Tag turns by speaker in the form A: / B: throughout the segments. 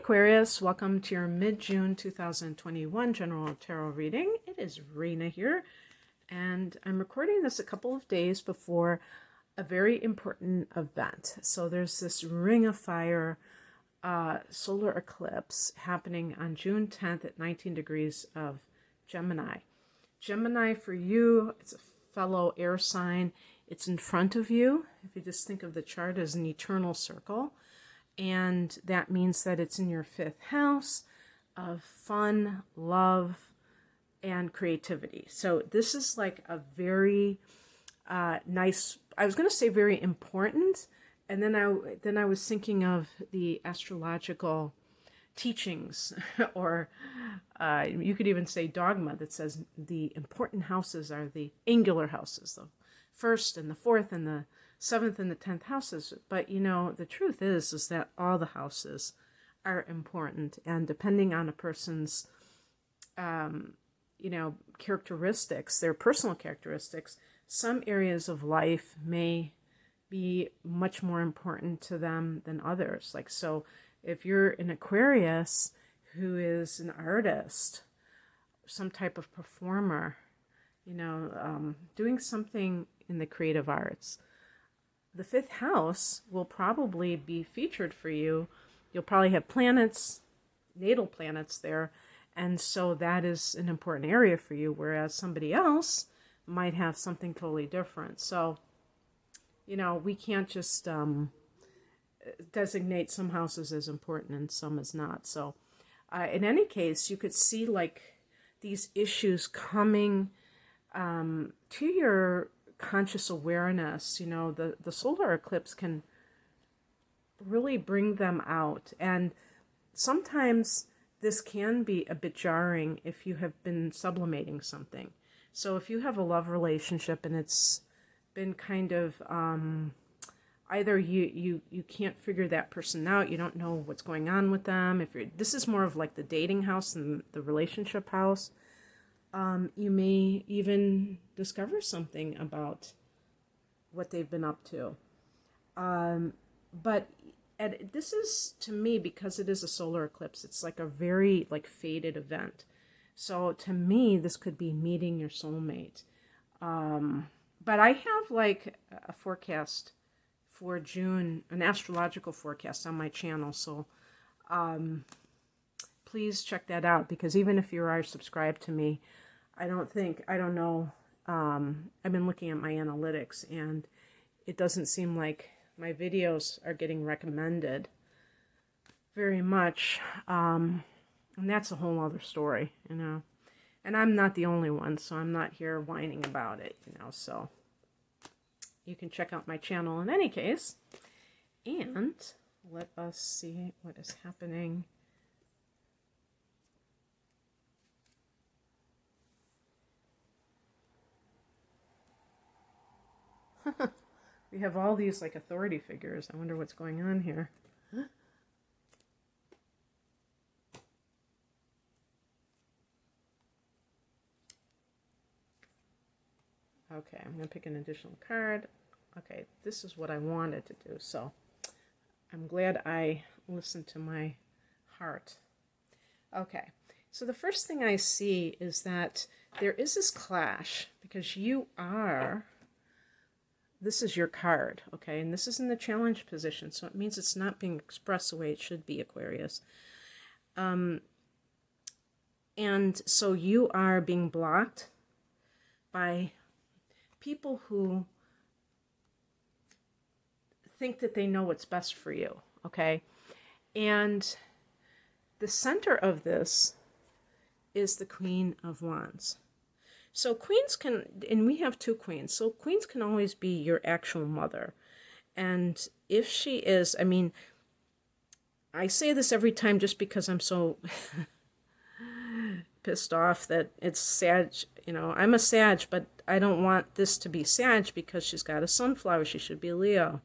A: Aquarius, welcome to your mid-June 2021 general tarot reading. It is Rena here, and I'm recording this a couple of days before a very important event. So there's this Ring of Fire solar eclipse happening on June 10th at 19 degrees of Gemini. Gemini for you, it's a fellow air sign. It's in front of you. If you just think of the chart as an eternal circle. And that means that it's in your fifth house of fun, love, and creativity. So this is like a very nice, I was going to say very important, and then I was thinking of the astrological teachings, or you could even say dogma, that says the important houses are the angular houses, the first and the fourth and the seventh and the 10th houses. But you know, the truth is that all the houses are important, and depending on a person's characteristics, their personal characteristics, some areas of life may be much more important to them than others. Like, so if you're an Aquarius who is an artist, some type of performer, doing something in the creative arts, the fifth house will probably be featured for you. You'll probably have planets, natal planets there, and so that is an important area for you, whereas somebody else might have something totally different. So, we can't just designate some houses as important and some as not. So, in any case, you could see like these issues coming to your conscious awareness. The solar eclipse can really bring them out, and sometimes this can be a bit jarring if you have been sublimating something. So if you have a love relationship and it's been kind of either you can't figure that person out, you don't know what's going on with them. This is more of like the dating house than the relationship house. You may even discover something about what they've been up to. But this is, to me, because it is a solar eclipse, it's like a very faded event. So to me, this could be meeting your soulmate. But I have a forecast for June, an astrological forecast on my channel. So please check that out, because even if you are subscribed to me, I don't know, I've been looking at my analytics, and it doesn't seem like my videos are getting recommended very much, and that's a whole other story, and I'm not the only one, so I'm not here whining about it, so you can check out my channel in any case. And let us see what is happening. We have all these authority figures. I wonder what's going on here. Okay, I'm going to pick an additional card. Okay, this is what I wanted to do, so I'm glad I listened to my heart. Okay, so the first thing I see is that there is this clash, because this is your card, okay? And this is in the challenge position, so it means it's not being expressed the way it should be, Aquarius. And so you are being blocked by people who think that they know what's best for you, okay? And the center of this is the Queen of Wands. So queens can, and we have two queens, so queens can always be your actual mother. And if she is, I say this every time just because I'm so pissed off that it's Sag. I'm a Sag, but I don't want this to be Sag because she's got a sunflower. She should be Leo.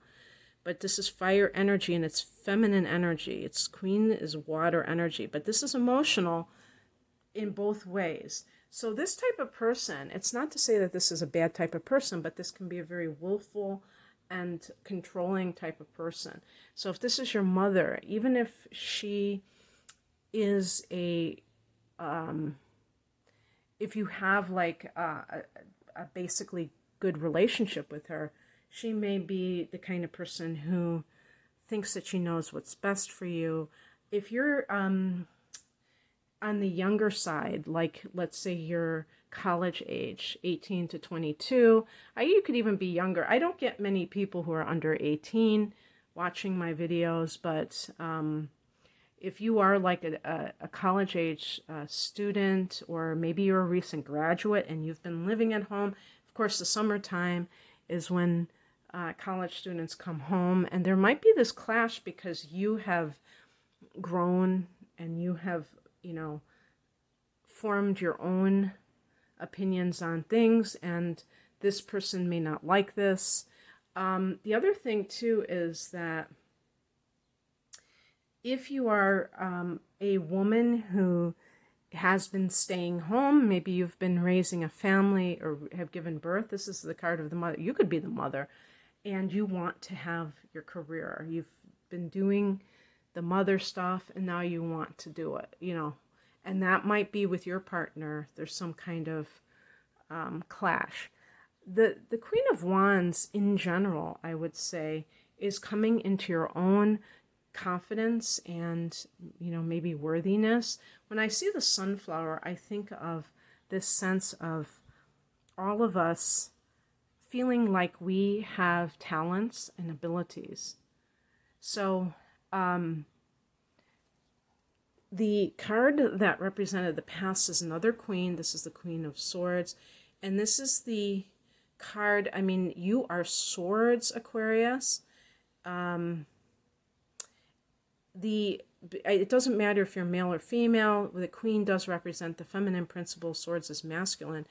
A: But this is fire energy, and it's feminine energy. It's queen is water energy, but this is emotional in both ways. So this type of person, it's not to say that this is a bad type of person, but this can be a very willful and controlling type of person. So if this is your mother, even if she is if you have like a basically good relationship with her, she may be the kind of person who thinks that she knows what's best for you. If you're on the younger side, like let's say you're college age, 18 to 22, you could even be younger. I don't get many people who are under 18 watching my videos, but if you are like a college age student, or maybe you're a recent graduate and you've been living at home, of course the summertime is when college students come home, and there might be this clash because you have grown and you have, formed your own opinions on things, and this person may not like this. The other thing too is that if you are a woman who has been staying home, maybe you've been raising a family or have given birth, this is the card of the mother. You could be the mother, and you want to have your career. You've been doing the mother stuff, and now you want to do it, and that might be with your partner. There's some kind of clash. The Queen of Wands in general, I would say, is coming into your own confidence and maybe worthiness. When I see the sunflower, I think of this sense of all of us feeling like we have talents and abilities. So the card that represented the past is another queen. This is the Queen of Swords, and this is the card, you are swords, Aquarius. It doesn't matter if you're male or female. The queen does represent the feminine principle. Swords is masculine,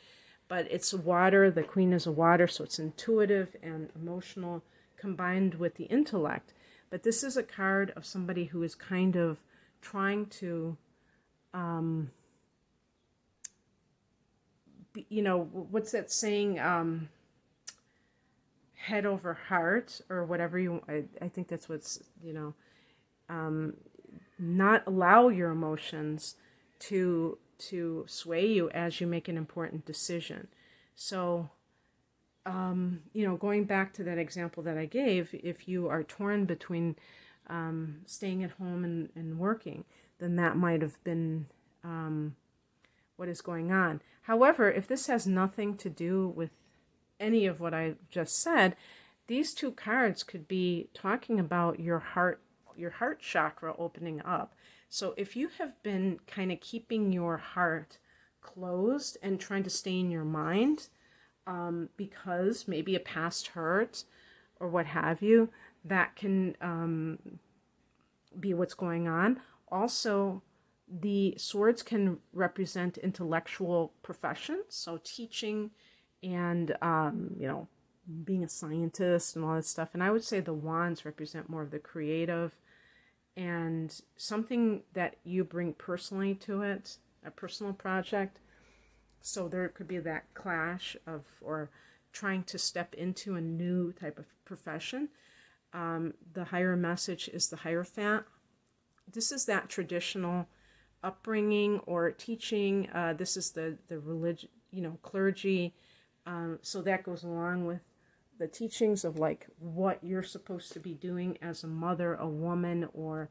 A: but it's water. The queen is a water, so it's intuitive and emotional combined with the intellect. But this is a card of somebody who is kind of trying to, what's that saying? Head over heart, or whatever I think that's what's, not allow your emotions to sway you as you make an important decision. So, going back to that example that I gave, if you are torn between staying at home and working, then that might have been what is going on. However, if this has nothing to do with any of what I just said, these two cards could be talking about your heart chakra opening up. So if you have been kind of keeping your heart closed and trying to stay in your mind because maybe a past hurt or what have you, that can be what's going on. Also, the swords can represent intellectual professions, so teaching and being a scientist and all that stuff. And I would say the wands represent more of the creative and something that you bring personally to it, a personal project. So there could be that clash of, or trying to step into a new type of profession. The higher message is the Hierophant. This is that traditional upbringing or teaching. This is the religion, clergy. So that goes along with the teachings of like what you're supposed to be doing as a mother, a woman, or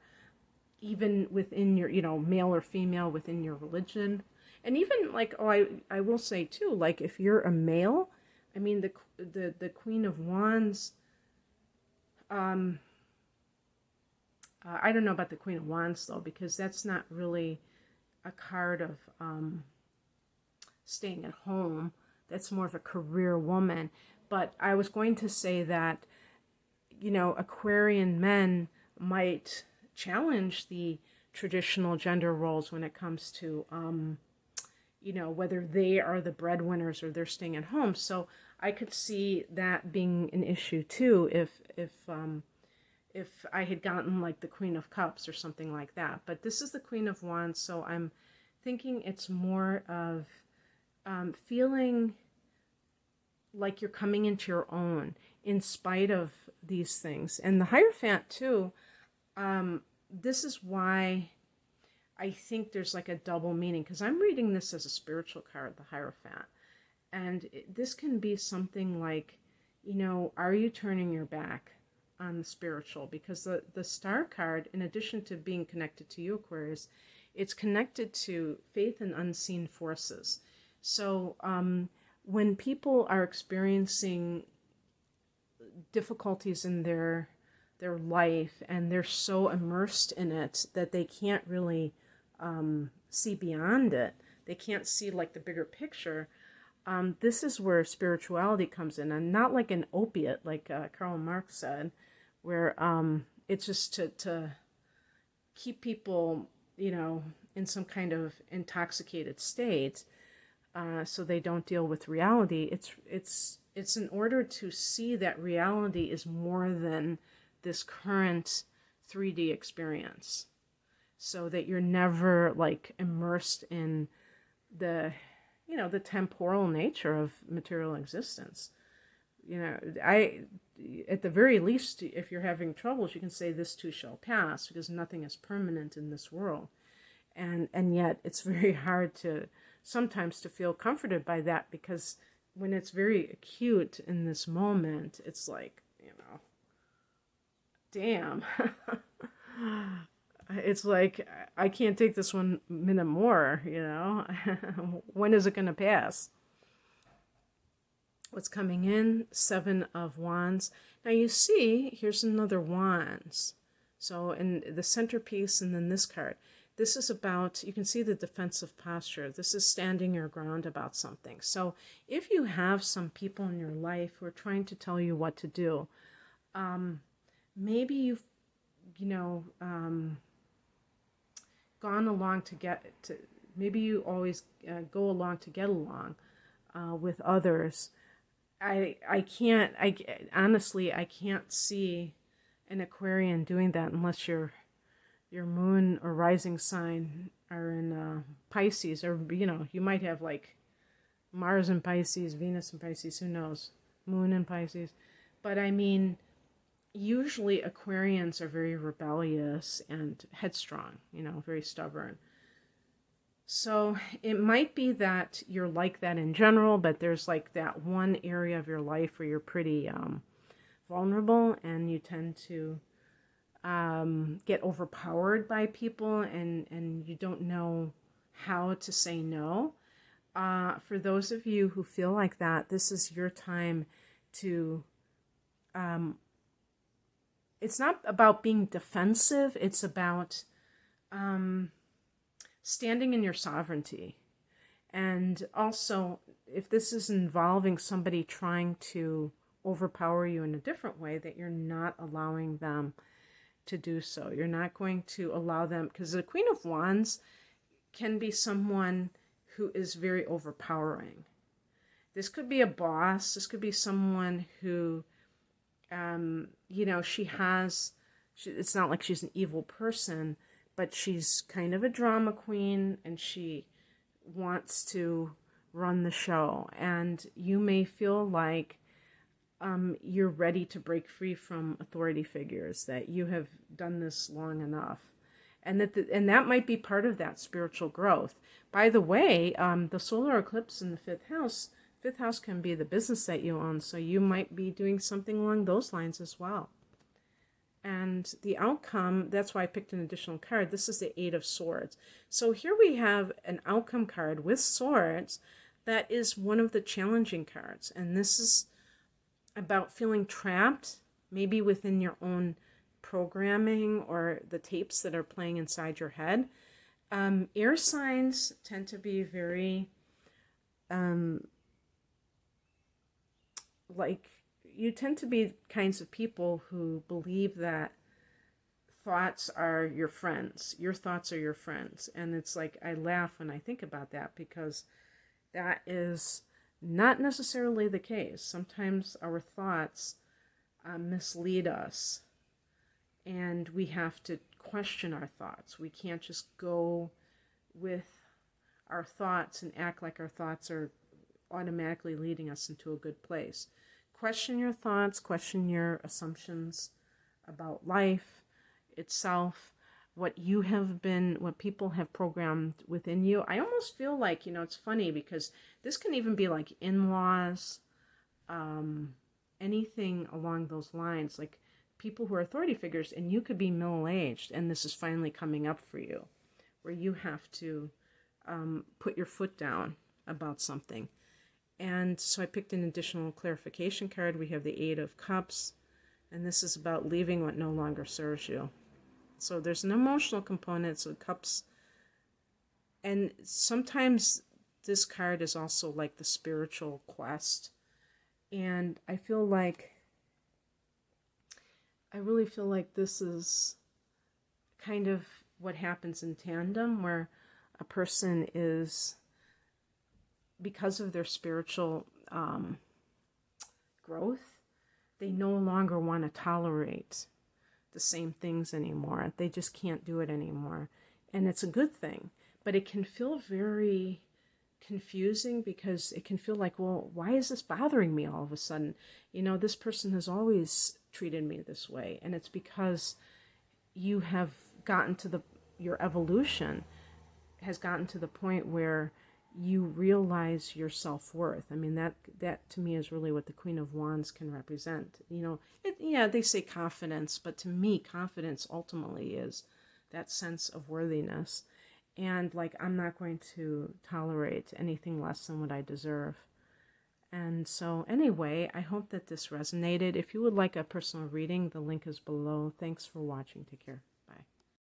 A: even within your, male or female within your religion. And even like, I will say too, like if you're a male, the Queen of Wands, I don't know about the Queen of Wands though, because that's not really a card of staying at home. That's more of a career woman. But I was going to say that, Aquarian men might challenge the traditional gender roles when it comes to, whether they are the breadwinners or they're staying at home. So I could see that being an issue too, if I had gotten like the Queen of Cups or something like that. But this is the Queen of Wands, so I'm thinking it's more of feeling like you're coming into your own in spite of these things. And the Hierophant too, this is why I think there's like a double meaning, because I'm reading this as a spiritual card, the Hierophant. And this can be something like, are you turning your back on the spiritual? Because the star card, in addition to being connected to you, Aquarius, it's connected to faith and unseen forces. So when people are experiencing difficulties in their life and they're so immersed in it that they can't really see beyond it, they can't see like the bigger picture, this is where spirituality comes in, and not like an opiate, like Karl Marx said, where it's just to keep people, in some kind of intoxicated state, so they don't deal with reality. It's in order to see that reality is more than this current 3D experience, so that you're never like immersed in the the temporal nature of material existence. At the very least, if you're having troubles, you can say this too shall pass, because nothing is permanent in this world. And yet it's very hard to sometimes to feel comforted by that, because when it's very acute in this moment, it's like, damn. It's like, I can't take this 1 minute more, When is it going to pass? What's coming in? 7 of Wands. Now you see, here's another Wands. So in the centerpiece, and then this card. This is about, you can see the defensive posture. This is standing your ground about something. So if you have some people in your life who are trying to tell you what to do, maybe you've, gone along to get to, maybe you always go along to get along with others. Honestly, I can't see an Aquarian doing that unless your moon or rising sign are in Pisces, or you might have like Mars in Pisces, Venus in Pisces, who knows, moon in Pisces. But I mean, usually Aquarians are very rebellious and headstrong, very stubborn. So it might be that you're like that in general, but there's like that one area of your life where you're pretty vulnerable, and you tend to get overpowered by people, and you don't know how to say no. For those of you who feel like that, this is your time to it's not about being defensive. It's about standing in your sovereignty. And also, if this is involving somebody trying to overpower you in a different way, that you're not allowing them to do so. You're not going to allow them, because the Queen of Wands can be someone who is very overpowering. This could be a boss. This could be someone who it's not like she's an evil person, but she's kind of a drama queen, and she wants to run the show. And you may feel like you're ready to break free from authority figures, that you have done this long enough. And that might be part of that spiritual growth. By the way, the solar eclipse in the fifth house can be the business that you own, so you might be doing something along those lines as well. And the outcome, that's why I picked an additional card. This is the 8 of Swords. So here we have an outcome card with swords that is one of the challenging cards. And this is about feeling trapped, maybe within your own programming or the tapes that are playing inside your head. Air signs tend to be very you tend to be kinds of people who believe that thoughts are your friends. Your thoughts are your friends. And it's like, I laugh when I think about that, because that is not necessarily the case. Sometimes our thoughts mislead us, and we have to question our thoughts. We can't just go with our thoughts and act like our thoughts are automatically leading us into a good place. Question your thoughts, question your assumptions about life itself. what what people have programmed within you. I almost feel like, it's funny because this can even be like in-laws, anything along those lines, like people who are authority figures, and you could be middle-aged and this is finally coming up for you, where you have to put your foot down about something. And so I picked an additional clarification card. We have the Eight of Cups, and this is about leaving what no longer serves you. So there's an emotional component, so cups. And sometimes this card is also like the spiritual quest. And I really feel like this is kind of what happens in tandem, where a person is, because of their spiritual growth, they no longer want to tolerate the same things anymore. They just can't do it anymore. And it's a good thing, but it can feel very confusing because it can feel like, well, why is this bothering me all of a sudden? This person has always treated me this way. And it's because you have gotten to your evolution has gotten to the point where you realize your self-worth. I mean, that to me is really what the Queen of Wands can represent. They say confidence, but to me, confidence ultimately is that sense of worthiness. And like, I'm not going to tolerate anything less than what I deserve. And so anyway, I hope that this resonated. If you would like a personal reading, the link is below. Thanks for watching. Take care.